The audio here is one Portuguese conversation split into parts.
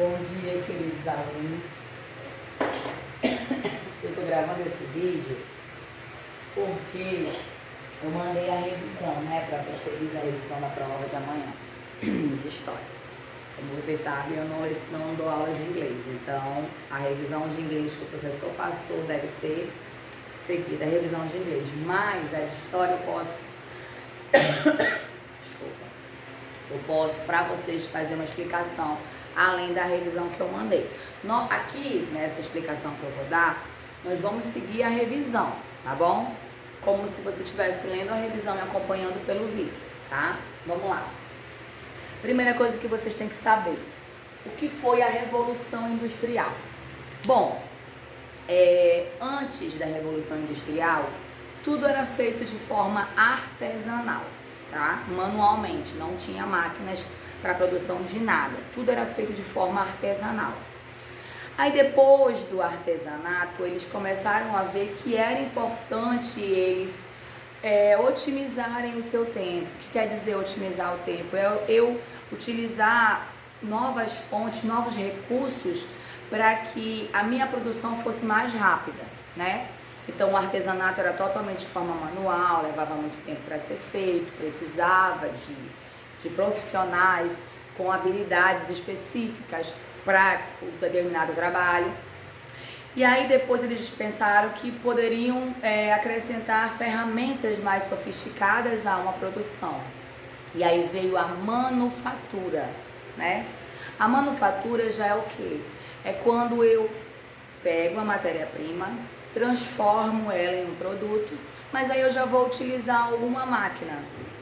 Bom dia, queridos alunos. Eu estou gravando esse vídeo porque eu mandei a revisão, né, para vocês, a revisão da prova de amanhã, de história. Como vocês sabem, eu não dou aula de inglês, então a revisão de inglês que o professor passou deve ser seguida a revisão de inglês. Mas a de história eu posso, para vocês fazer uma explicação além da revisão que eu mandei. Aqui, nessa explicação que eu vou dar, nós vamos seguir a revisão, tá bom? Como se você estivesse lendo a revisão e acompanhando pelo vídeo, tá? Vamos lá. Primeira coisa que vocês têm que saber, o que foi a Revolução Industrial? Bom, antes da Revolução Industrial, tudo era feito de forma artesanal, tá? Manualmente, não tinha máquinas para produção de nada, tudo era feito de forma artesanal. Aí depois do artesanato, eles começaram a ver que era importante eles otimizarem o seu tempo. O que quer dizer otimizar o tempo? Eu utilizar novas fontes, novos recursos para que a minha produção fosse mais rápida, né? Então o artesanato era totalmente de forma manual, levava muito tempo para ser feito, precisava de profissionais com habilidades específicas para um determinado trabalho. E aí depois eles pensaram que poderiam acrescentar ferramentas mais sofisticadas a uma produção. E aí veio a manufatura, né? A manufatura já é o quê? É quando eu pego a matéria-prima, transformo ela em um produto, mas aí eu já vou utilizar alguma máquina,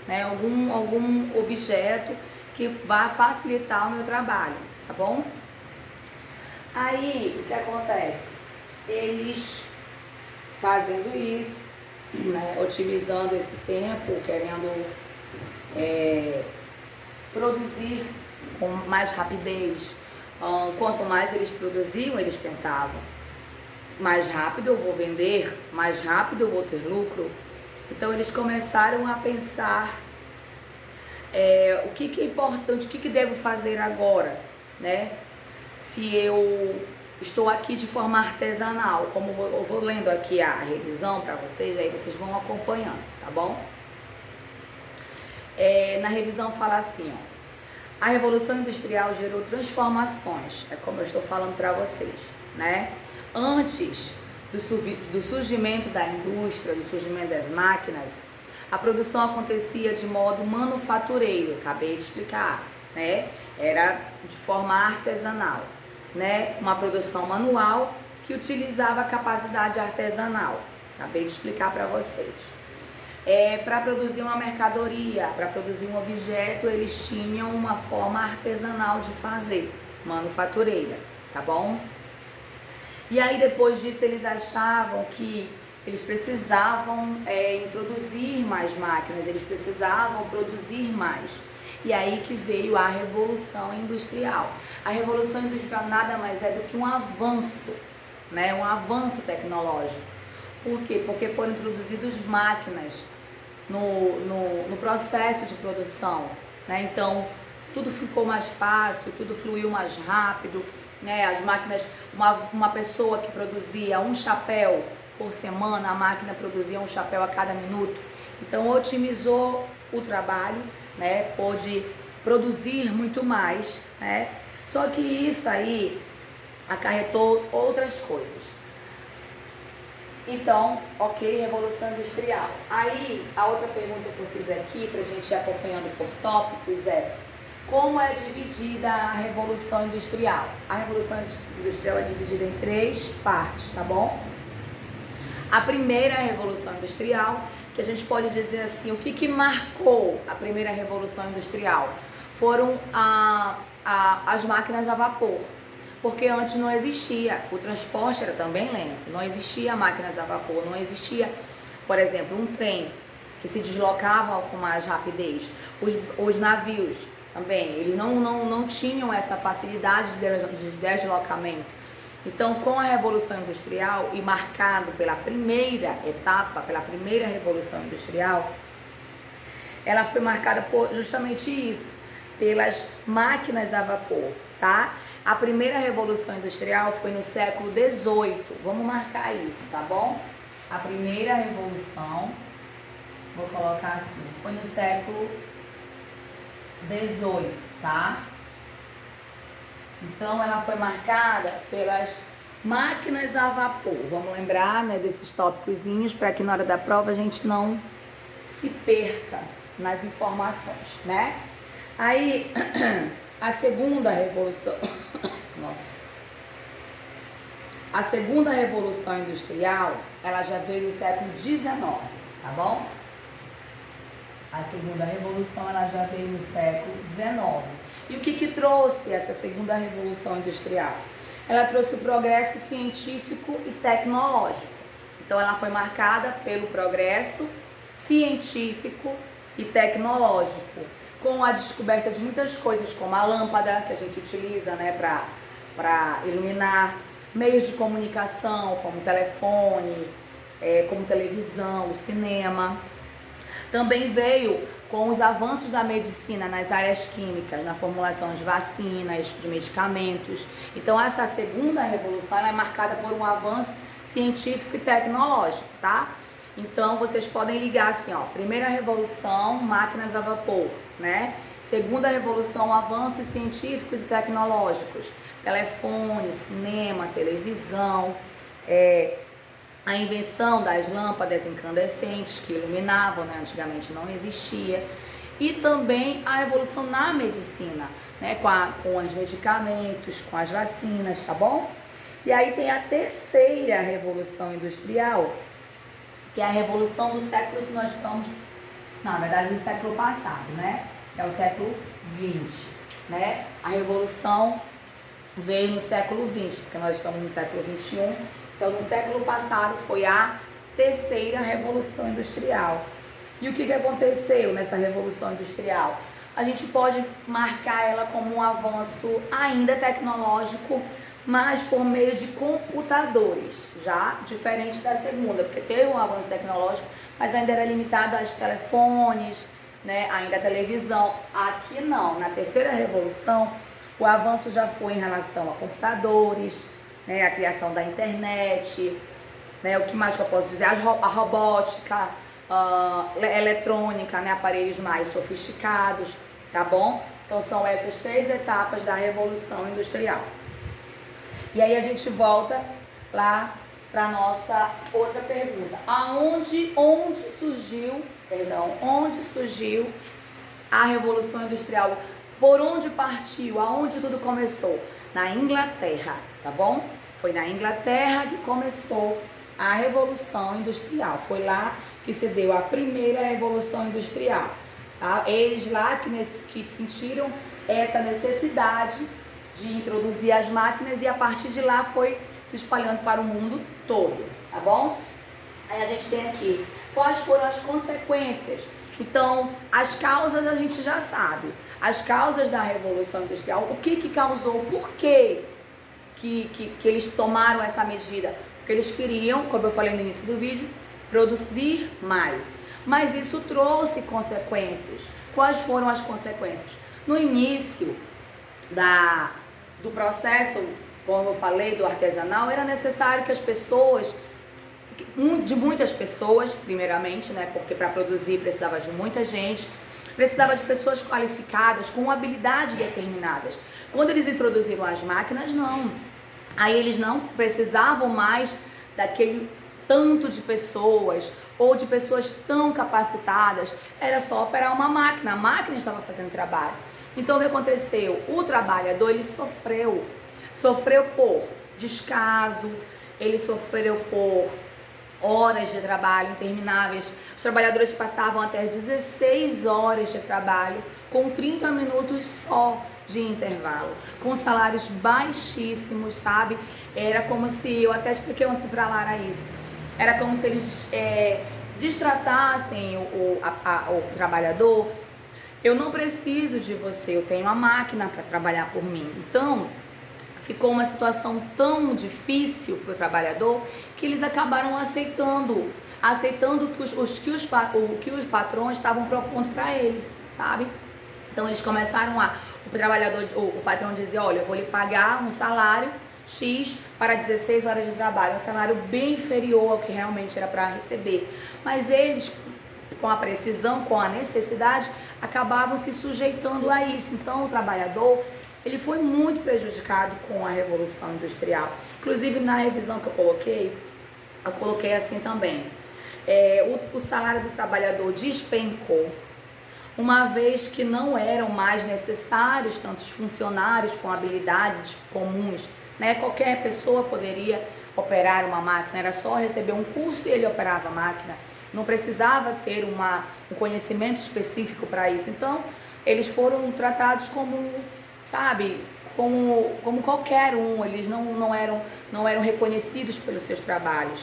né? Algum objeto que vai facilitar o meu trabalho, tá bom? Aí, o que acontece? Eles fazendo isso, né, otimizando esse tempo, querendo produzir com mais rapidez. Quanto mais eles produziam, eles pensavam, mais rápido eu vou vender, mais rápido eu vou ter lucro. Então eles começaram a pensar o que é importante, o que devo fazer agora, né? Se eu estou aqui de forma artesanal, como eu vou lendo aqui a revisão para vocês, aí vocês vão acompanhando, tá bom? Na revisão fala assim, ó, a Revolução Industrial gerou transformações, é como eu estou falando para vocês, né? Antes do surgimento da indústria, do surgimento das máquinas, a produção acontecia de modo manufatureiro, acabei de explicar, né? Era de forma artesanal, né? Uma produção manual que utilizava a capacidade artesanal, acabei de explicar para vocês. Para produzir uma mercadoria, para produzir um objeto, eles tinham uma forma artesanal de fazer, manufatureira, tá bom? E aí depois disso eles achavam que eles precisavam introduzir mais máquinas, eles precisavam produzir mais. E aí que veio a Revolução Industrial. A Revolução Industrial nada mais é do que um avanço, né? Um avanço tecnológico. Por quê? Porque foram introduzidas máquinas no processo de produção, né? Então, tudo ficou mais fácil, tudo fluiu mais rápido, né? As máquinas, uma pessoa que produzia um chapéu por semana, a máquina produzia um chapéu a cada minuto. Então, otimizou o trabalho, né? Pôde produzir muito mais, né? Só que isso aí acarretou outras coisas. Então, ok, Revolução Industrial. Aí, a outra pergunta que eu fiz aqui, pra gente ir acompanhando por tópicos, como é dividida a Revolução Industrial? A Revolução Industrial é dividida em 3 partes, tá bom? A primeira Revolução Industrial, que a gente pode dizer assim, o que marcou a primeira Revolução Industrial? Foram as máquinas a vapor, porque antes não existia, o transporte era também lento, não existia máquinas a vapor, não existia, por exemplo, um trem que se deslocava com mais rapidez, os navios também, eles não tinham essa facilidade de deslocamento. Então, com a Revolução Industrial e marcado pela primeira etapa, pela primeira Revolução Industrial, ela foi marcada por justamente isso, pelas máquinas a vapor, tá? A primeira revolução industrial foi no século XVIII. Vamos marcar isso, tá bom? A primeira revolução, vou colocar assim, foi no século XVIII, tá? Então ela foi marcada pelas máquinas a vapor. Vamos lembrar, né, desses tópicozinhos para que na hora da prova a gente não se perca nas informações, né? Aí a segunda revolução, nossa, a segunda revolução industrial, ela já veio no século XIX, tá bom? A segunda revolução, ela já veio no século XIX. E o que trouxe essa segunda revolução industrial? Ela trouxe o progresso científico e tecnológico. Então ela foi marcada pelo progresso científico e tecnológico, com a descoberta de muitas coisas, como a lâmpada que a gente utiliza, né, para iluminar, meios de comunicação, como telefone, como televisão, o cinema. Também veio com os avanços da medicina nas áreas químicas, na formulação de vacinas, de medicamentos. Então essa segunda revolução ela é marcada por um avanço científico e tecnológico, tá? Então vocês podem ligar assim, ó, primeira revolução, máquinas a vapor, né? Segunda revolução, avanços científicos e tecnológicos, telefone, cinema, televisão, a invenção das lâmpadas incandescentes que iluminavam, né? Antigamente não existia. E também a evolução na medicina, né? Com os medicamentos, com as vacinas, tá bom? E aí tem a terceira revolução industrial, que é a revolução do século que nós estamos, na verdade do século passado, né? Que é o século XX, né? A revolução veio no século XX, porque nós estamos no século XXI. Então, no século passado foi a terceira revolução industrial. E o que aconteceu nessa revolução industrial? A gente pode marcar ela como um avanço ainda tecnológico, mas por meio de computadores, já diferente da segunda, porque teve um avanço tecnológico, mas ainda era limitado aos telefones, né, ainda a televisão. Aqui não, na terceira revolução, o avanço já foi em relação a computadores, né, a criação da internet, né, o que mais que eu posso dizer? A robótica, eletrônica, né, aparelhos mais sofisticados, tá bom? Então são essas três etapas da Revolução Industrial. E aí a gente volta lá para nossa outra pergunta. Onde surgiu a Revolução Industrial? Por onde partiu? Aonde tudo começou? Na Inglaterra, tá bom? Foi na Inglaterra que começou a Revolução Industrial. Foi lá que se deu a primeira Revolução Industrial. Tá? Eles lá que sentiram essa necessidade de introduzir as máquinas e a partir de lá foi se espalhando para o mundo todo, tá bom? Aí a gente tem aqui quais foram as consequências. Então, as causas a gente já sabe. As causas da Revolução Industrial, o que causou, por que eles tomaram essa medida? Porque eles queriam, como eu falei no início do vídeo, produzir mais. Mas isso trouxe consequências. Quais foram as consequências? No início do processo, como eu falei, do artesanal, era necessário que as pessoas, de muitas pessoas, primeiramente, né, porque para produzir precisava de muita gente, precisava de pessoas qualificadas, com habilidades determinadas. Quando eles introduziram as máquinas, não. Aí eles não precisavam mais daquele tanto de pessoas ou de pessoas tão capacitadas. Era só operar uma máquina, a máquina estava fazendo trabalho. Então o que aconteceu? O trabalhador, ele sofreu por descaso, ele sofreu por horas de trabalho intermináveis. Os trabalhadores passavam até 16 horas de trabalho com 30 minutos só de intervalo, com salários baixíssimos, sabe? Era como se, eu até expliquei ontem para a Lara isso, era como se eles destratassem o trabalhador. Eu não preciso de você, eu tenho a máquina para trabalhar por mim. Então, ficou uma situação tão difícil para o trabalhador que eles acabaram aceitando que os patrões estavam propondo para eles, sabe? Então eles começaram o trabalhador, o patrão dizia, olha, eu vou lhe pagar um salário X para 16 horas de trabalho, um salário bem inferior ao que realmente era para receber. Mas eles, com a precisão, com a necessidade, acabavam se sujeitando a isso. Então o trabalhador, ele foi muito prejudicado com a Revolução Industrial. Inclusive na revisão que eu coloquei assim também. O salário do trabalhador despencou, uma vez que não eram mais necessários tantos funcionários com habilidades comuns, né? Qualquer pessoa poderia operar uma máquina, era só receber um curso e ele operava a máquina, não precisava ter um conhecimento específico para isso. Então, eles foram tratados como, sabe, como qualquer um, eles não eram reconhecidos pelos seus trabalhos.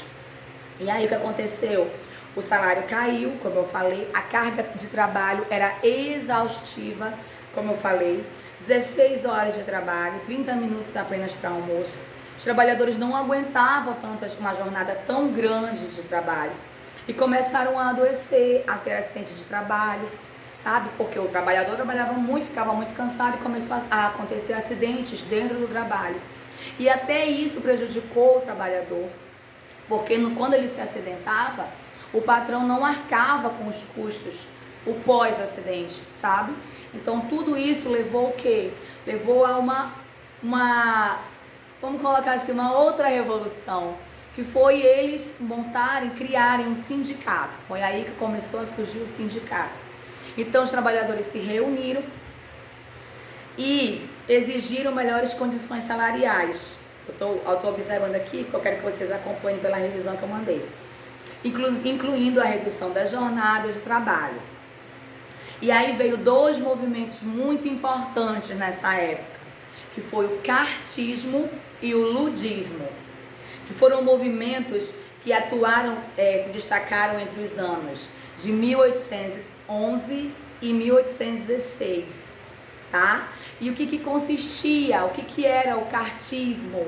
E aí o que aconteceu? O salário caiu, como eu falei, a carga de trabalho era exaustiva, como eu falei, 16 horas de trabalho, 30 minutos apenas para almoço. Os trabalhadores não aguentavam uma jornada tão grande de trabalho e começaram a adoecer, a ter acidente de trabalho, sabe? Porque o trabalhador trabalhava muito, ficava muito cansado e começou a acontecer acidentes dentro do trabalho. E até isso prejudicou o trabalhador, porque quando ele se acidentava, o patrão não arcava com os custos, o pós-acidente, sabe? Então tudo isso levou o quê? Levou a vamos colocar assim, uma outra revolução, que foi eles criarem um sindicato. Foi aí que começou a surgir o sindicato. Então os trabalhadores se reuniram e exigiram melhores condições salariais. Eu estou observando aqui, porque eu quero que vocês acompanhem pela revisão que eu mandei. Incluindo a redução das jornadas de trabalho. E aí veio dois movimentos muito importantes nessa época, que foi o cartismo e o ludismo, que foram movimentos que se destacaram entre os anos de 1811 e 1816, tá? E o que consistia, o que era o cartismo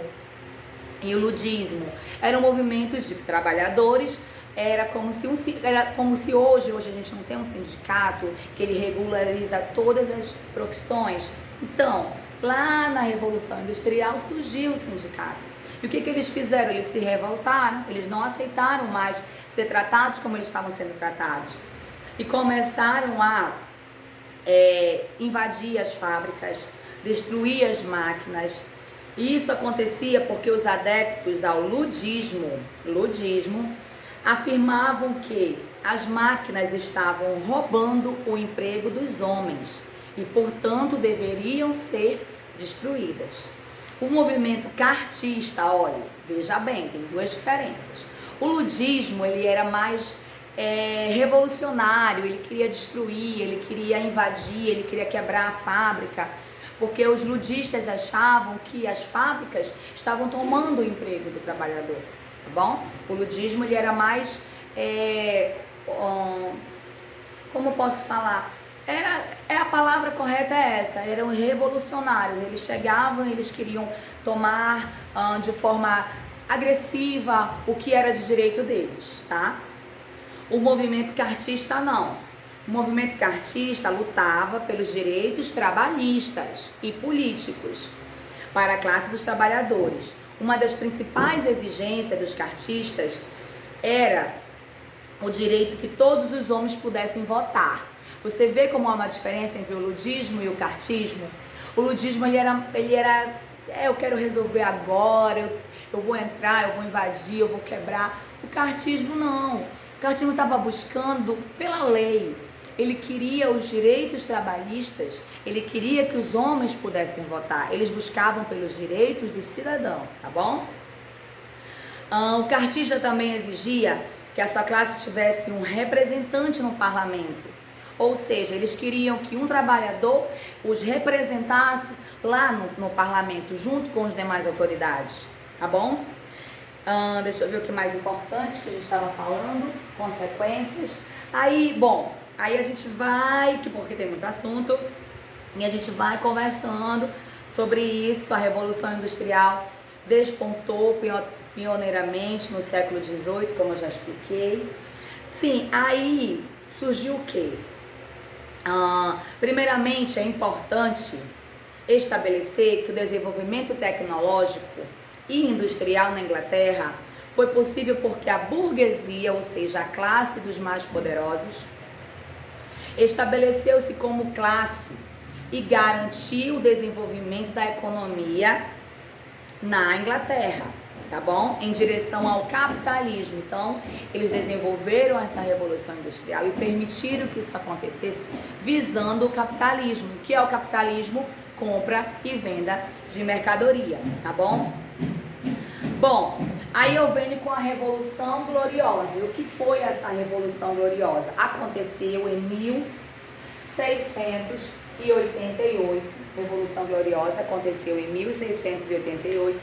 e o ludismo? Eram movimentos de trabalhadores. Era como se hoje a gente não tem um sindicato que ele regulariza todas as profissões. Então, lá na Revolução Industrial surgiu o sindicato. E o que eles fizeram? Eles se revoltaram, eles não aceitaram mais ser tratados como eles estavam sendo tratados. E começaram a invadir as fábricas, destruir as máquinas. E isso acontecia porque os adeptos ao ludismo afirmavam que as máquinas estavam roubando o emprego dos homens e, portanto, deveriam ser destruídas. O movimento cartista, olha, veja bem, tem duas diferenças. O ludismo, ele era mais revolucionário, ele queria destruir, ele queria invadir, ele queria quebrar a fábrica, porque os ludistas achavam que as fábricas estavam tomando o emprego do trabalhador. Tá bom? O ludismo, ele era mais, como eu posso falar? A palavra correta é essa, eram revolucionários, eles chegavam, eles queriam tomar de forma agressiva o que era de direito deles, tá? O movimento cartista não. O movimento cartista lutava pelos direitos trabalhistas e políticos para a classe dos trabalhadores. Uma das principais exigências dos cartistas era o direito que todos os homens pudessem votar. Você vê como há uma diferença entre o ludismo e o cartismo? O ludismo, ele era eu quero resolver agora, eu vou entrar, eu vou invadir, eu vou quebrar. O cartismo não. O cartismo estava buscando pela lei. Ele queria os direitos trabalhistas, ele queria que os homens pudessem votar, eles buscavam pelos direitos do cidadão, tá bom? O cartista também exigia que a sua classe tivesse um representante no parlamento, ou seja, eles queriam que um trabalhador os representasse lá no parlamento, junto com as demais autoridades, tá bom? Deixa eu ver o que mais importante que a gente estava falando, consequências. Aí a gente vai, porque tem muito assunto, e a gente vai conversando sobre isso. A Revolução Industrial despontou pioneiramente no século XVIII, como eu já expliquei. Sim, aí surgiu o quê? Primeiramente, é importante estabelecer que o desenvolvimento tecnológico e industrial na Inglaterra foi possível porque a burguesia, ou seja, a classe dos mais poderosos, estabeleceu-se como classe e garantiu o desenvolvimento da economia na Inglaterra, tá bom? Em direção ao capitalismo. Então, eles desenvolveram essa revolução industrial e permitiram que isso acontecesse visando o capitalismo. O que é o capitalismo? Compra e venda de mercadoria, tá bom? Bom, aí eu venho com a Revolução Gloriosa. E o que foi essa Revolução Gloriosa? Aconteceu em 1688. Revolução Gloriosa aconteceu em 1688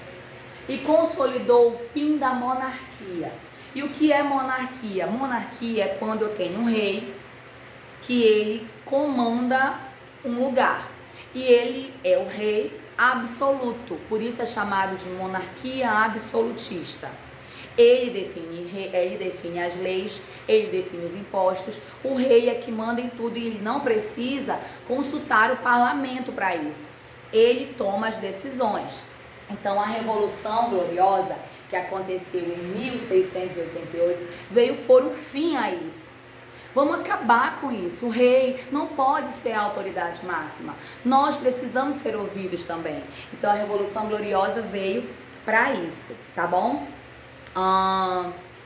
e consolidou o fim da monarquia. E o que é monarquia? Monarquia é quando eu tenho um rei que ele comanda um lugar e ele é o rei absoluto, por isso é chamado de monarquia absolutista. Ele define as leis, ele define os impostos, o rei é que manda em tudo e ele não precisa consultar o parlamento para isso. Ele toma as decisões. Então a Revolução Gloriosa, que aconteceu em 1688, veio pôr um fim a isso. Vamos acabar com isso. O rei não pode ser a autoridade máxima. Nós precisamos ser ouvidos também. Então a Revolução Gloriosa veio para isso, tá bom?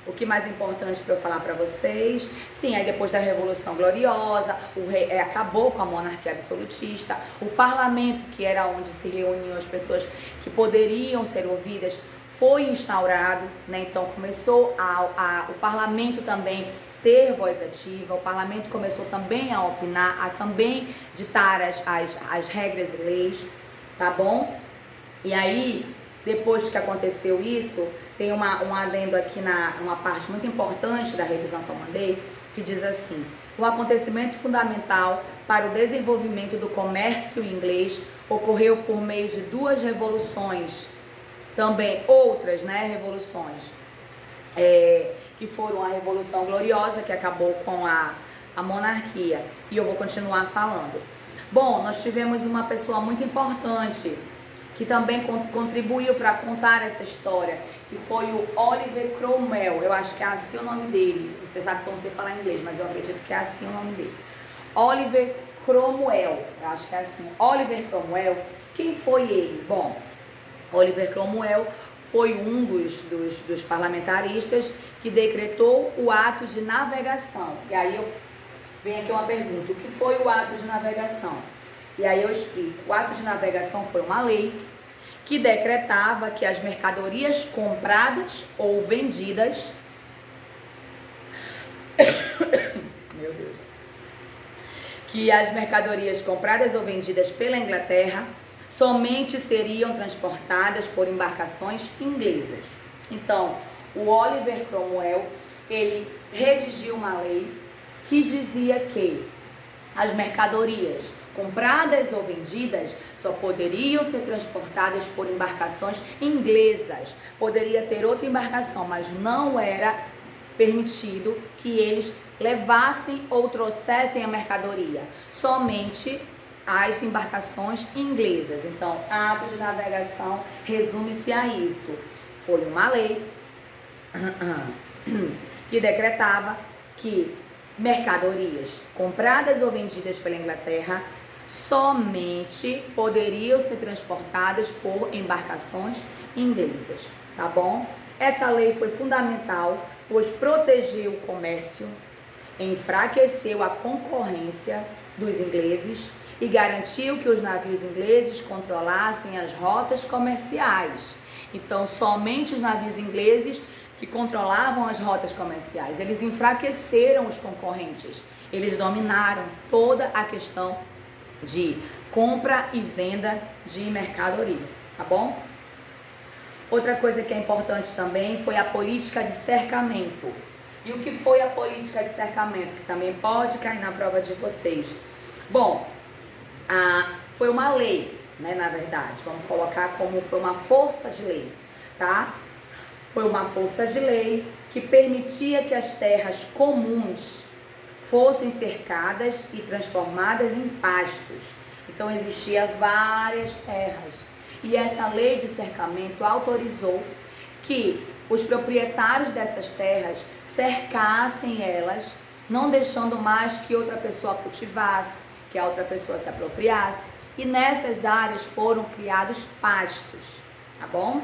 O que mais importante para eu falar para vocês? Sim, aí depois da Revolução Gloriosa, o rei acabou com a monarquia absolutista. O parlamento, que era onde se reuniam as pessoas que poderiam ser ouvidas, foi instaurado, né? Então começou o parlamento também ter voz ativa, o parlamento começou também a opinar, a também ditar as regras e leis, tá bom? E aí, depois que aconteceu isso, tem um adendo aqui numa parte muito importante da revisão que eu mandei, que diz assim: o acontecimento fundamental para o desenvolvimento do comércio inglês ocorreu por meio de duas revoluções, também outras, né, revoluções, que foram a Revolução Gloriosa, que acabou com a monarquia, e eu vou continuar falando. Bom, nós tivemos uma pessoa muito importante que também contribuiu para contar essa história, que foi o Oliver Cromwell. Eu acho que é assim o nome dele. Você sabe que eu não sei falar inglês, mas eu acredito que é assim o nome dele. Oliver Cromwell, eu acho que é assim. Oliver Cromwell, quem foi ele? Bom, Oliver Cromwell foi um dos parlamentaristas que decretou o ato de navegação. E aí vem aqui uma pergunta: o que foi o ato de navegação? E aí eu explico. O ato de navegação foi uma lei que decretava que as mercadorias compradas ou vendidas meu Deus, que as mercadorias compradas ou vendidas pela Inglaterra somente seriam transportadas por embarcações inglesas. Então, o Oliver Cromwell, ele redigiu uma lei que dizia que as mercadorias compradas ou vendidas só poderiam ser transportadas por embarcações inglesas. Poderia ter outra embarcação, mas não era permitido que eles levassem ou trouxessem a mercadoria. Somente as embarcações inglesas. Então, ato de navegação resume-se a isso. Foi uma lei que decretava que mercadorias compradas ou vendidas pela Inglaterra somente poderiam ser transportadas por embarcações inglesas, tá bom? Essa lei foi fundamental, pois protegeu o comércio, enfraqueceu a concorrência dos ingleses e garantiu que os navios ingleses controlassem as rotas comerciais. Então, somente os navios ingleses que controlavam as rotas comerciais, eles enfraqueceram os concorrentes, eles dominaram toda a questão de compra e venda de mercadoria, tá bom? Outra coisa que é importante também foi a política de cercamento. E o que foi a política de cercamento, que também pode cair na prova de vocês? Bom, foi uma lei, né, na verdade, vamos colocar como foi uma força de lei, tá? Foi uma força de lei que permitia que as terras comuns fossem cercadas e transformadas em pastos. Então existia várias terras. E essa lei de cercamento autorizou que os proprietários dessas terras cercassem elas, não deixando mais que outra pessoa cultivasse, que a outra pessoa se apropriasse. E nessas áreas foram criados pastos, tá bom?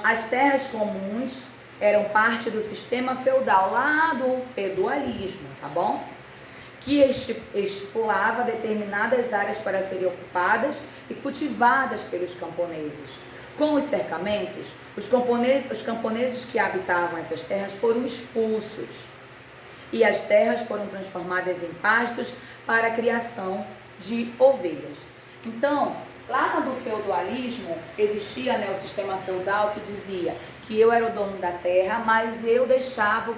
As terras comuns eram parte do sistema feudal, lá do feudalismo, tá bom? Que estipulava determinadas áreas para serem ocupadas e cultivadas pelos camponeses. Com os cercamentos, os camponeses que habitavam essas terras foram expulsos e as terras foram transformadas em pastos para a criação de ovelhas. Então, lá do feudalismo existia, né, o sistema feudal que dizia que eu era o dono da terra, mas eu deixava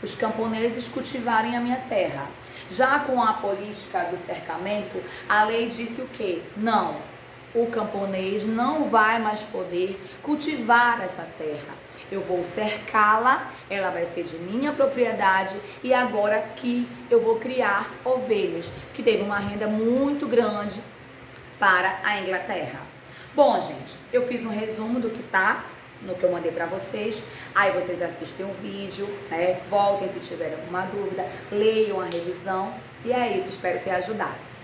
os camponeses cultivarem a minha terra. Já com a política do cercamento, a lei disse o quê? Não, o camponês não vai mais poder cultivar essa terra. Eu vou cercá-la, ela vai ser de minha propriedade e agora aqui eu vou criar ovelhas, que teve uma renda muito grande para a Inglaterra. Bom, gente, eu fiz um resumo do que tá no que eu mandei para vocês. Aí vocês assistem o vídeo, né? Voltem se tiverem alguma dúvida, leiam a revisão. E é isso, espero ter ajudado.